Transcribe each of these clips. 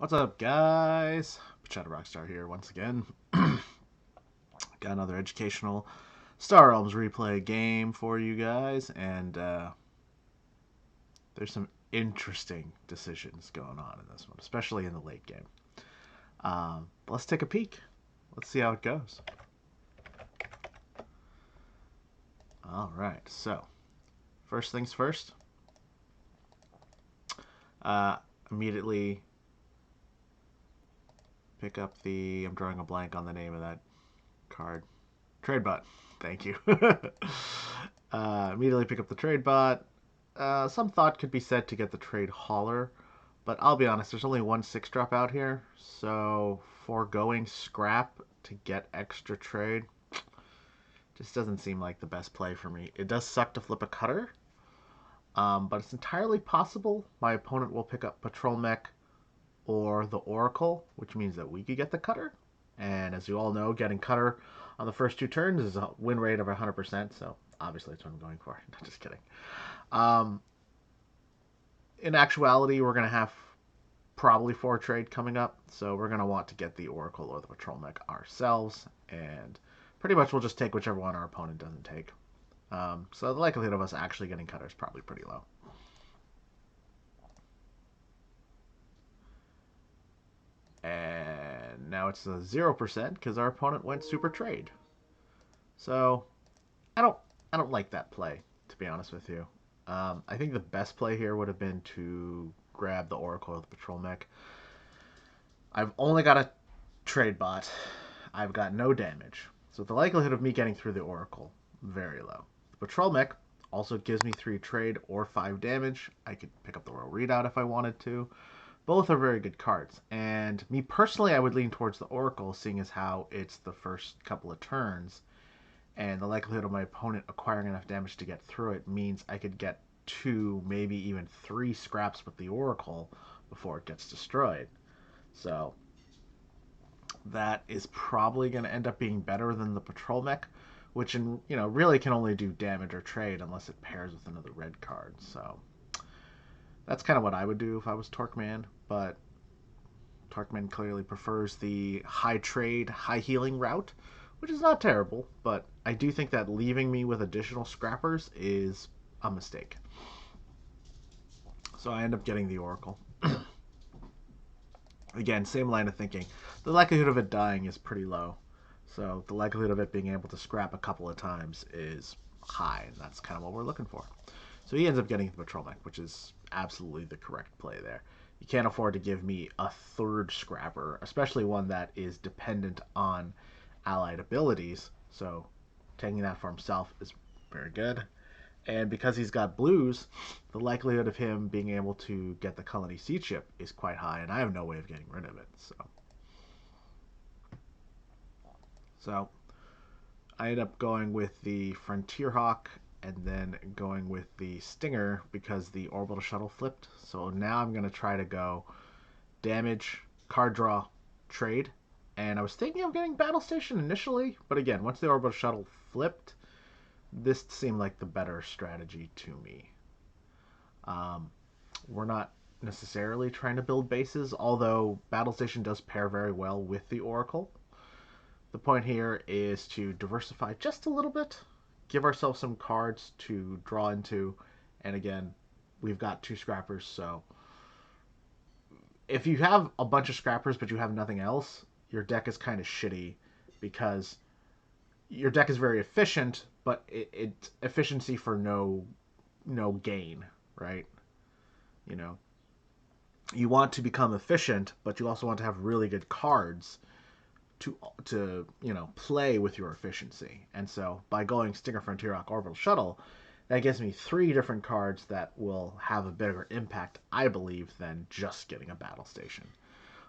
What's up, guys? Pachetta Rockstar here once again. Got another educational Star Realms replay game for you guys, and there's some interesting decisions going on in this one, especially in the late game. Let's take a peek. Let's see how it goes. All right, so first things first. Uh, Immediately pick up the. I'm drawing a blank on the name of that card. Trade bot. Thank you. Immediately pick up the trade bot. Some thought could be said to get the trade hauler, but I'll be honest, there's only one 6-drop out here, so foregoing scrap to get extra trade just doesn't seem like the best play for me. It does suck to flip a cutter, but it's entirely possible my opponent will pick up Patrol Mech or the Oracle, which means that we could get the cutter. And as you all know, getting cutter on the first two turns is a win rate of 100%, so obviously that's what I'm going for. Just kidding. Um, in actuality, we're going to have probably 4 trade coming up, so we're going to want to get the Oracle or the Patrol Mech ourselves, and pretty much we'll just take whichever one our opponent doesn't take. So the likelihood of us actually getting cutter is probably pretty low. And now it's a 0% because our opponent went super trade. So I don't I don't like that play, to be honest with you. I think the best play here would have been to grab the Oracle or the Patrol Mech. I've only got a trade bot. I've got no damage. So the likelihood of me getting through the Oracle, very low. The Patrol Mech also gives me 3 trade or 5 damage. I could pick up the Royal Readout if I wanted to. Both are very good cards. And me personally, I would lean towards the Oracle, seeing as how it's the first couple of turns. And the likelihood of my opponent acquiring enough damage to get through it means I could get 2, maybe even 3 scraps with the Oracle before it gets destroyed. So that is probably going to end up being better than the Patrol Mech, which really can only do damage or trade unless it pairs with another red card. So that's kind of what I would do if I was Torqueman, but Torqueman clearly prefers the high trade, high healing route, which is not terrible, but I do think that leaving me with additional scrappers is a mistake. So I end up getting the Oracle. Again, same line of thinking. The likelihood of it dying is pretty low. So the likelihood of it being able to scrap a couple of times is high, and that's kind of what we're looking for. So he ends up getting the Patrol Mech, which is absolutely the correct play there. You can't afford to give me a third scrapper, especially one that is dependent on allied abilities. So taking that for himself is very good. And because he's got blues, the likelihood of him being able to get the Colony Seed Ship is quite high, and I have no way of getting rid of it. So I ended up going with the Frontier Hawk and then going with the Stinger because the orbital shuttle flipped. So now I'm going to try to go damage, card draw, trade. And I was thinking of getting Battle Station initially, but again, once the orbital shuttle flipped, this seemed like the better strategy to me. We're not necessarily trying to build bases, although Battle Station does pair very well with the Oracle. The point here is to diversify just a little bit, give ourselves some cards to draw into, and again, we've got 2 scrappers, so if you have a bunch of scrappers but you have nothing else, your deck is kind of shitty because your deck is very efficient, but it's efficiency for no gain, right? You know, you want to become efficient, but you also want to have really good cards to play with your efficiency. And so by going Stinger Frontier Rock Orbital Shuttle, that gives me 3 different cards that will have a bigger impact, I believe, than just getting a battle station.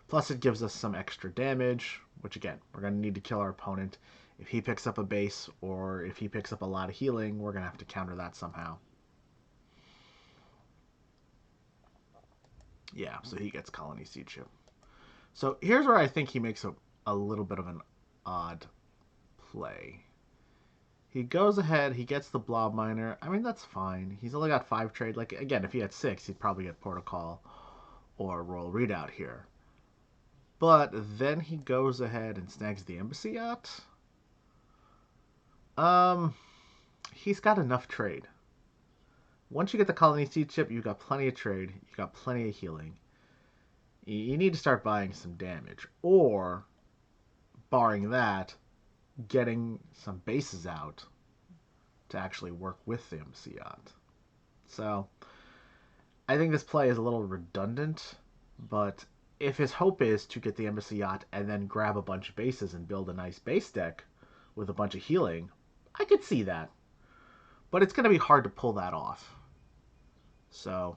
Plus it gives us some extra damage, which again, we're going to need to kill our opponent. If he picks up a base or if he picks up a lot of healing, we're going to have to counter that somehow. Yeah, so he gets Colony Seed Ship. So here's where I think he makes a little bit of an odd play. He goes ahead, he gets the Blob Miner. I mean, that's fine. He's only got 5 trade. Like, again, if he had 6, he'd probably get Protocol or Royal Readout here. But then he goes ahead and snags the embassy yacht. Um, he's got enough trade. Once you get the colony seed chip, you've got plenty of trade. You've got plenty of healing. You need to start buying some damage. Or, barring that, getting some bases out to actually work with the embassy yacht. So, I think this play is a little redundant, but if his hope is to get the embassy yacht and then grab a bunch of bases and build a nice base deck with a bunch of healing, I could see that. But it's going to be hard to pull that off. So,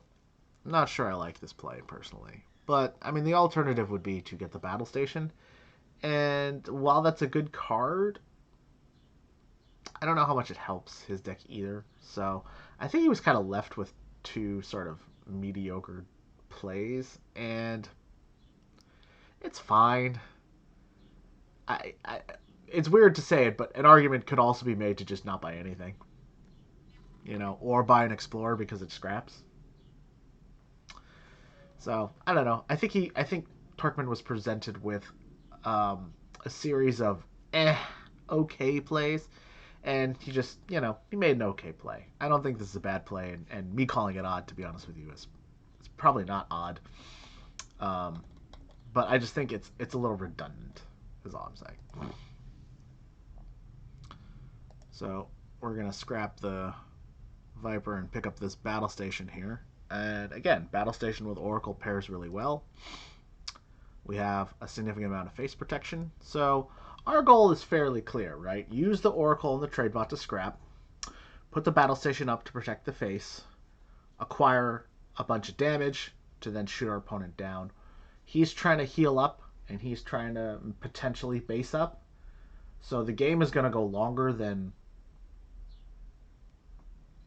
I'm not sure I like this play personally. But, I mean, the alternative would be to get the battle station. And while that's a good card, I don't know how much it helps his deck either. So, I think he was kind of left with two sort of mediocre plays. And it's fine. I it's weird to say it, but an argument could also be made to just not buy anything, or buy an Explorer because it scraps. So I don't know. I think Torqueman was presented with a series of okay plays, and he made an okay play. I don't think this is a bad play, and me calling it odd, to be honest with you, is it's probably not odd. Um, but I just think it's a little redundant, is all I'm saying. So we're gonna scrap the Viper and pick up this battle station here. And again, battle station with Oracle pairs really well. We have a significant amount of face protection. So our goal is fairly clear, right? Use the Oracle and the trade bot to scrap, put the battle station up to protect the face, acquire a bunch of damage to then shoot our opponent down. He's trying to heal up, and he's trying to potentially base up. So the game is going to go longer than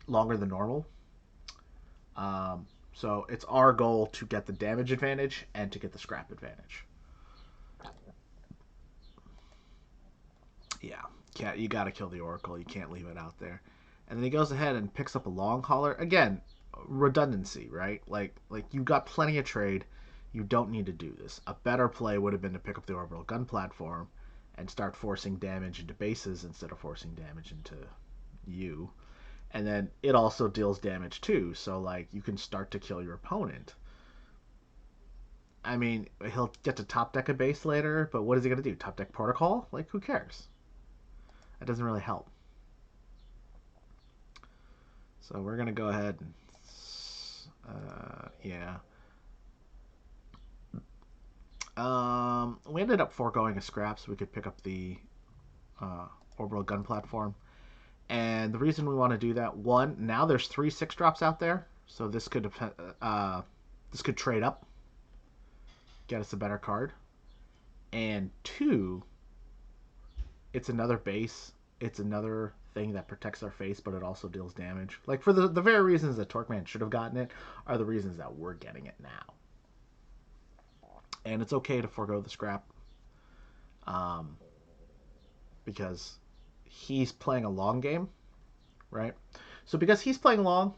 normal. So it's our goal to get the damage advantage and to get the scrap advantage. Yeah, you got to kill the Oracle. You can't leave it out there. And then he goes ahead and picks up a long hauler. Again, redundancy, right? Like you got plenty of trade. You don't need to do this. A better play would have been to pick up the orbital gun platform and start forcing damage into bases instead of forcing damage into you. And then it also deals damage too, so you can start to kill your opponent. I mean, he'll get to top deck a base later, but what is he going to do? Top deck protocol? Who cares? That doesn't really help. So we're going to go ahead and yeah. We ended up foregoing a scrap so we could pick up the orbital gun platform. And the reason we want to do that, one, now there's 3 6-drops out there, so this could trade up, get us a better card. And 2, it's another base. It's another thing that protects our face, but it also deals damage. For the very reasons that Torqueman should have gotten it are the reasons that we're getting it now. And it's okay to forego the scrap, because he's playing a long game, right? So because he's playing long,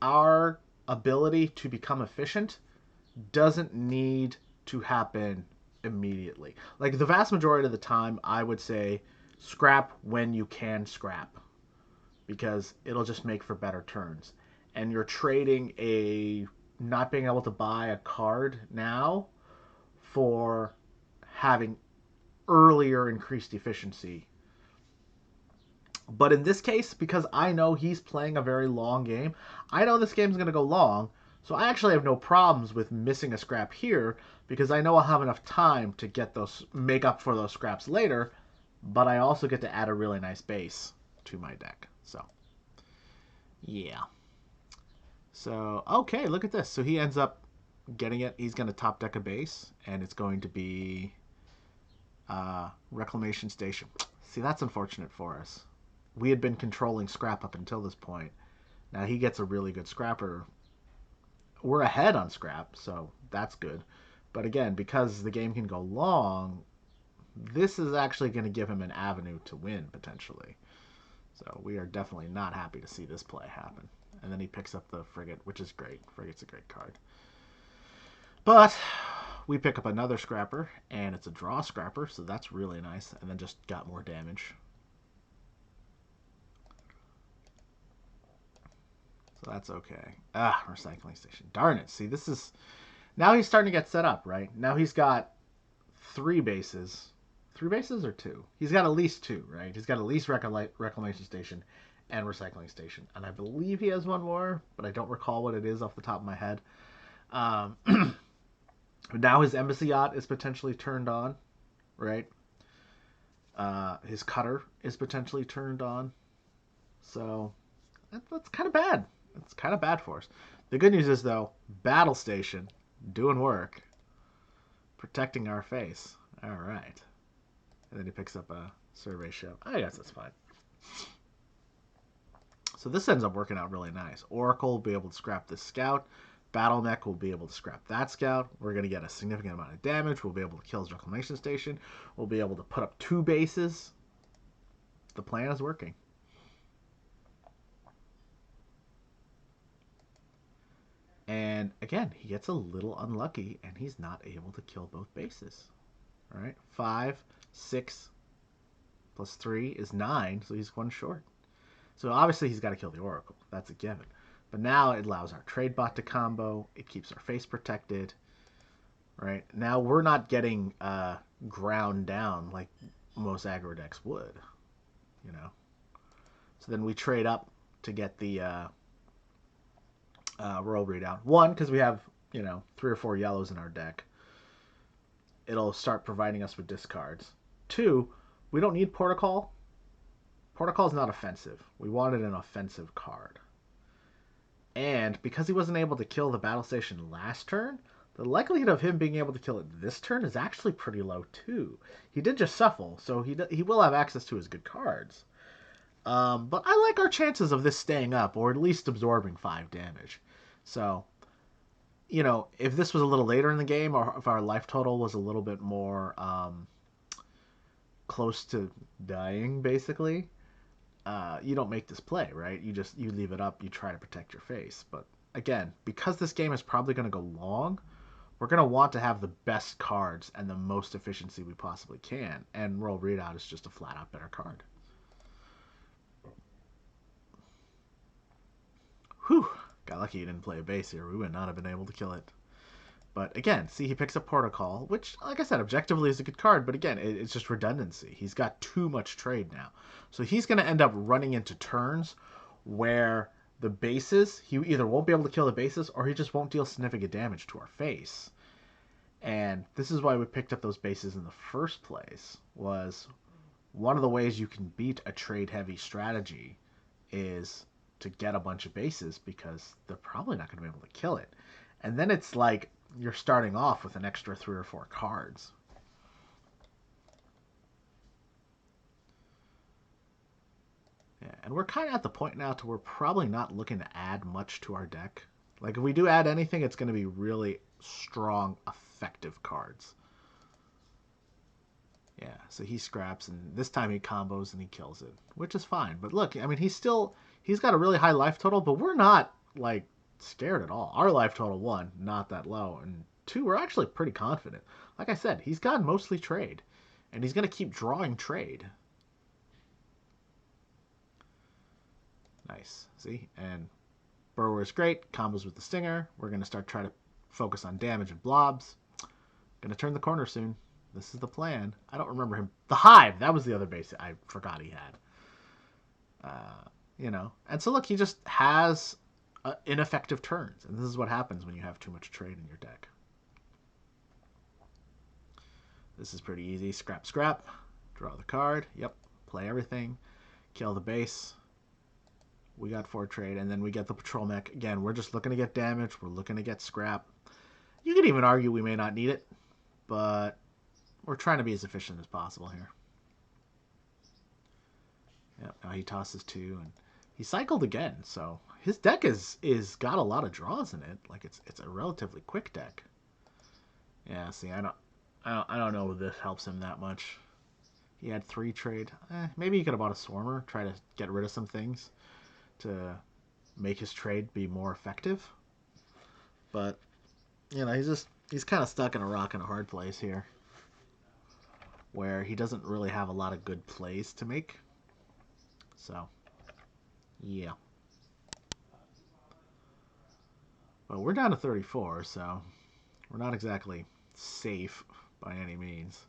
our ability to become efficient doesn't need to happen immediately. The vast majority of the time, I would say scrap when you can scrap, because it'll just make for better turns. And you're trading a not being able to buy a card now for having earlier increased efficiency. But in this case, because I know he's playing a very long game, I know this game's going to go long, so I actually have no problems with missing a scrap here, because I know I'll have enough time to make up for those scraps later, but I also get to add a really nice base to my deck. So, yeah. So, okay, look at this. So he ends up getting it. He's going to top deck a base, and it's going to be Reclamation Station. See, that's unfortunate for us. We had been controlling scrap up until this point. Now he gets a really good scrapper. We're ahead on scrap, so that's good. But again, because the game can go long, this is actually going to give him an avenue to win, potentially. So we are definitely not happy to see this play happen. And then he picks up the Frigate, which is great. Frigate's a great card. But we pick up another scrapper, and it's a draw scrapper, so that's really nice. And then just got more damage. So that's okay. Ah, recycling station. Darn it. See, this is... Now he's starting to get set up, right? Now he's got 3 bases. 3 bases or 2? He's got at least 2, right? He's got at least reclamation station and recycling station. And I believe he has one more, but I don't recall what it is off the top of my head. Now his embassy yacht is potentially turned on, right? His cutter is potentially turned on. So that's kind of bad. It's kind of bad for us. The good news is, though, battle station doing work, protecting our face. All right. And then he picks up a survey ship. I guess that's fine. So this ends up working out really nice. Oracle will be able to scrap this scout. Battle mech will be able to scrap that scout. We're going to get a significant amount of damage. We'll be able to kill his reclamation station. We'll be able to put up 2 bases. The plan is working. And again, he gets a little unlucky, and he's not able to kill both bases. All right, 5, 6, plus 3 is 9, so he's 1 short. So obviously he's got to kill the Oracle. That's a given. But now it allows our trade bot to combo. It keeps our face protected. Right? Now we're not getting ground down like most aggro decks would. You know? So then we trade up to get the royal readout. 1, because we have, 3 or 4 yellows in our deck. It'll start providing us with discards. 2, we don't need Protocol. Protocol is not offensive. We wanted an offensive card. And because he wasn't able to kill the battle station last turn, the likelihood of him being able to kill it this turn is actually pretty low too. He did just shuffle, so he will have access to his good cards. But I like our chances of this staying up, or at least absorbing 5 damage. So, if this was a little later in the game, or if our life total was a little bit more close to dying, basically, you don't make this play, right? You leave it up, you try to protect your face. But again, because this game is probably going to go long, we're going to want to have the best cards and the most efficiency we possibly can. And Royal Readout is just a flat out better card. Whew. Got lucky he didn't play a base here. We would not have been able to kill it. But again, see, he picks up Protocol, which, like I said, objectively is a good card. But again, it's just redundancy. He's got too much trade now. So he's going to end up running into turns where the bases, he either won't be able to kill the bases or he just won't deal significant damage to our face. And this is why we picked up those bases in the first place, was one of the ways you can beat a trade-heavy strategy is to get a bunch of bases because they're probably not going to be able to kill it. And then it's like you're starting off with an extra 3 or 4 cards. Yeah, and we're kind of at the point now to we're probably not looking to add much to our deck. Like, if we do add anything, it's going to be really strong, effective cards. Yeah, so he scraps, and this time he combos and he kills it, which is fine. But look, I mean, he's got a really high life total, but we're not, like, scared at all. Our life total, 1, not that low, and 2, we're actually pretty confident. Like I said, he's got mostly trade, and he's going to keep drawing trade. Nice, see? And Burrower is great, combos with the Stinger. We're going to start trying to focus on damage and blobs. Going to turn the corner soon. This is the plan. I don't remember him. The Hive, that was the other base I forgot he had. And so look, he just has ineffective turns, and this is what happens when you have too much trade in your deck. This is pretty easy. Scrap, scrap. Draw the card. Yep. Play everything. Kill the base. We got 4 trade, and then we get the patrol mech. Again, we're just looking to get damage. We're looking to get scrap. You could even argue we may not need it, but we're trying to be as efficient as possible here. Yep, now he tosses 2, and he cycled again, so his deck is got a lot of draws in it. Like, it's a relatively quick deck. Yeah, see, I don't know if this helps him that much. He had 3 trade. Maybe he could have bought a Swarmer, try to get rid of some things to make his trade be more effective. But, he's just he's kind of stuck in a rock and a hard place here, where he doesn't really have a lot of good plays to make. So, yeah. But we're down to 34, so we're not exactly safe by any means.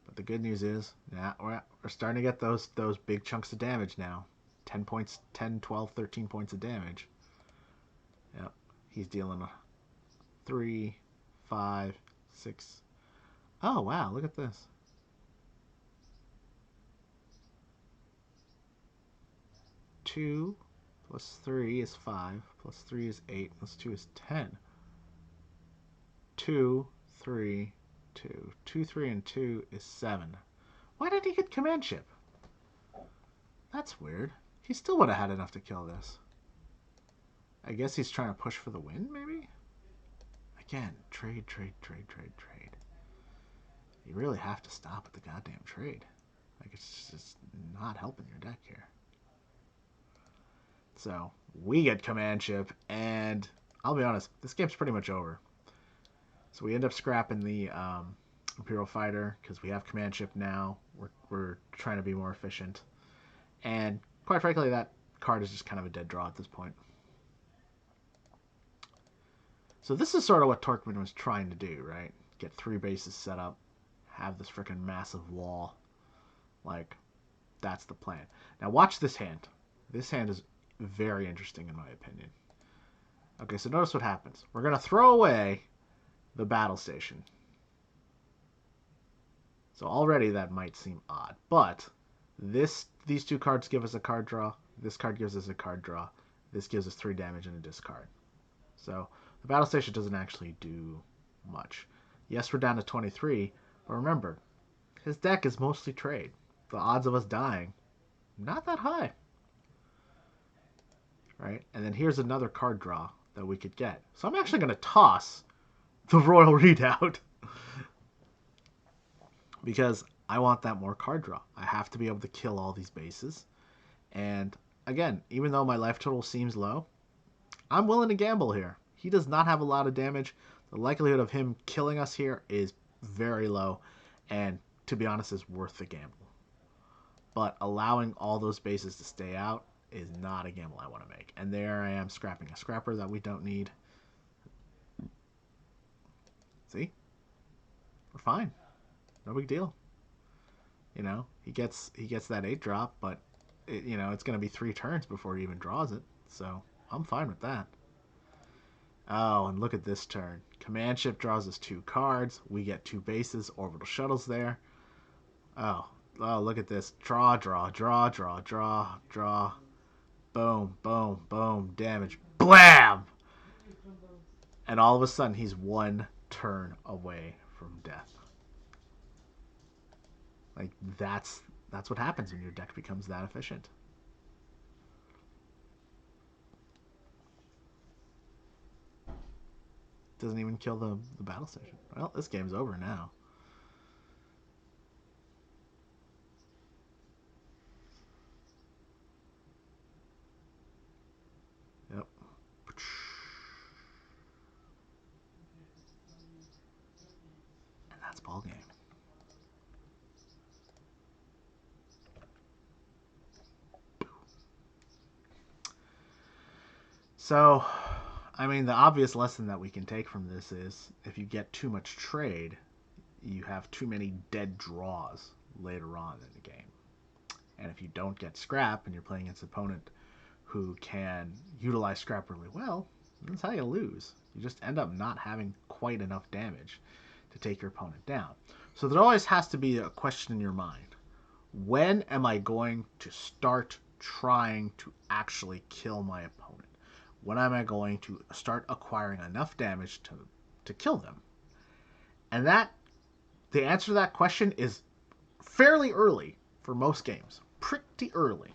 But the good news is, yeah, we're starting to get those big chunks of damage now. 10 points, 10, 12, 13 points of damage. Yep. He's dealing 3, 5, 6. Oh, wow, look at this. Two plus 3 is 5, plus 3 is 8, plus 2 is 10. 2, 3, 2. 2, 3, and 2 is 7. Why did he get command ship? That's weird. He still would have had enough to kill this. I guess he's trying to push for the win, maybe? Again, trade, trade, trade, trade, trade. You really have to stop at the goddamn trade. Like, it's just not helping your deck here. So, we get command ship, and I'll be honest, this game's pretty much over. So we end up scrapping the Imperial Fighter, because we have command ship now. We're trying to be more efficient. And, quite frankly, that card is just kind of a dead draw at this point. So this is sort of what Torqueman was trying to do, right? Get 3 bases set up, have this freaking massive wall. Like, that's the plan. Now watch this hand. This hand is very interesting in my opinion. Okay, so notice what happens. We're going to throw away the battle station. So already that might seem odd, but these 2 cards give us a card draw. This card gives us a card draw. This gives us 3 damage and a discard. So the battle station doesn't actually do much. Yes, we're down to 23, but remember, his deck is mostly trade. The odds of us dying, not that high. Right? And then here's another card draw that we could get. So I'm actually going to toss the Royal Readout because I want that more card draw. I have to be able to kill all these bases. And again, even though my life total seems low, I'm willing to gamble here. He does not have a lot of damage. The likelihood of him killing us here is very low, and to be honest, is worth the gamble. But allowing all those bases to stay out is not a gamble I want to make. And there I am scrapping a scrapper that we don't need. See? We're fine. No big deal. You know, he gets that 8 drop, but it's going to be 3 turns before he even draws it. So I'm fine with that. Oh, and look at this turn. Command ship draws us 2 cards. We get 2 bases, orbital shuttles there. Oh, look at this. Draw, draw, draw, draw, draw, draw. Boom, boom, boom. Damage. Blam! And all of a sudden, he's 1 turn away from death. Like, that's what happens when your deck becomes that efficient. Doesn't even kill the battle station. Well, this game's over now. Yep. And that's ball game. So, I mean, the obvious lesson that we can take from this is if you get too much trade, you have too many dead draws later on in the game. And if you don't get scrap and you're playing against an opponent who can utilize scrap really well, that's how you lose. You just end up not having quite enough damage to take your opponent down. So there always has to be a question in your mind. When am I going to start trying to actually kill my opponent? When am I going to start acquiring enough damage to kill them? And the answer to that question is fairly early for most games. Pretty early.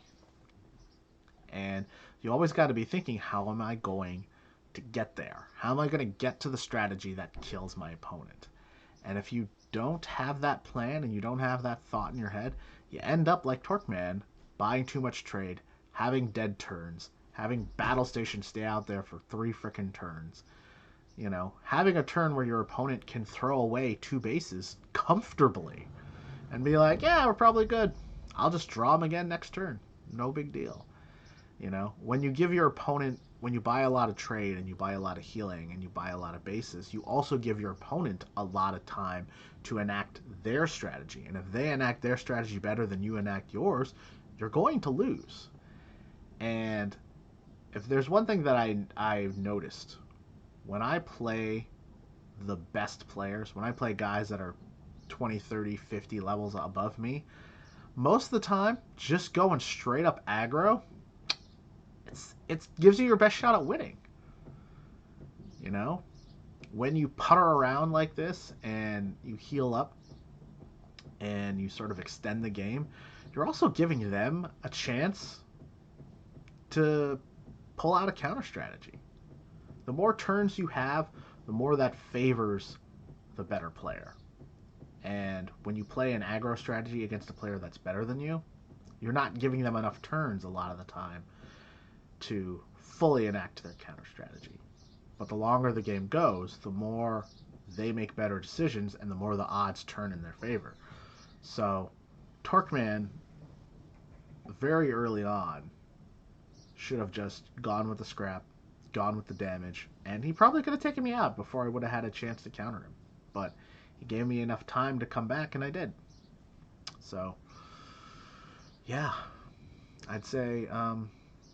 And you always got to be thinking, how am I going to get there? How am I going to get to the strategy that kills my opponent? And if you don't have that plan and you don't have that thought in your head, you end up like Torqueman, buying too much trade, having dead turns, having battle stations stay out there for 3 frickin' turns. You know, having a turn where your opponent can throw away 2 bases comfortably and be like, yeah, we're probably good. I'll just draw them again next turn. No big deal. You know, when you give your opponent, when you buy a lot of trade and you buy a lot of healing and you buy a lot of bases, you also give your opponent a lot of time to enact their strategy. And if they enact their strategy better than you enact yours, you're going to lose. And if there's one thing that I've noticed, when I play the best players, when I play guys that are 20, 30, 50 levels above me, most of the time, just going straight up aggro, it gives you your best shot at winning. You know? When you putter around like this and you heal up and you sort of extend the game, you're also giving them a chance to pull out a counter strategy. The more turns you have, the more that favors the better player. And when you play an aggro strategy against a player that's better than you, you're not giving them enough turns a lot of the time to fully enact their counter strategy. But the longer the game goes, the more they make better decisions and the more the odds turn in their favor. So Torqueman, very early on, should have just gone with the scrap, gone with the damage, and he probably could have taken me out before I would have had a chance to counter him. But he gave me enough time to come back, and I did. So, yeah, I'd say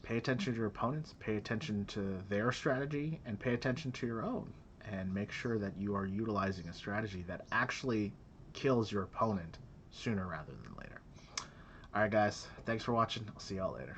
pay attention to your opponents, pay attention to their strategy, and pay attention to your own. And make sure that you are utilizing a strategy that actually kills your opponent sooner rather than later. All right, guys, thanks for watching. I'll see y'all later.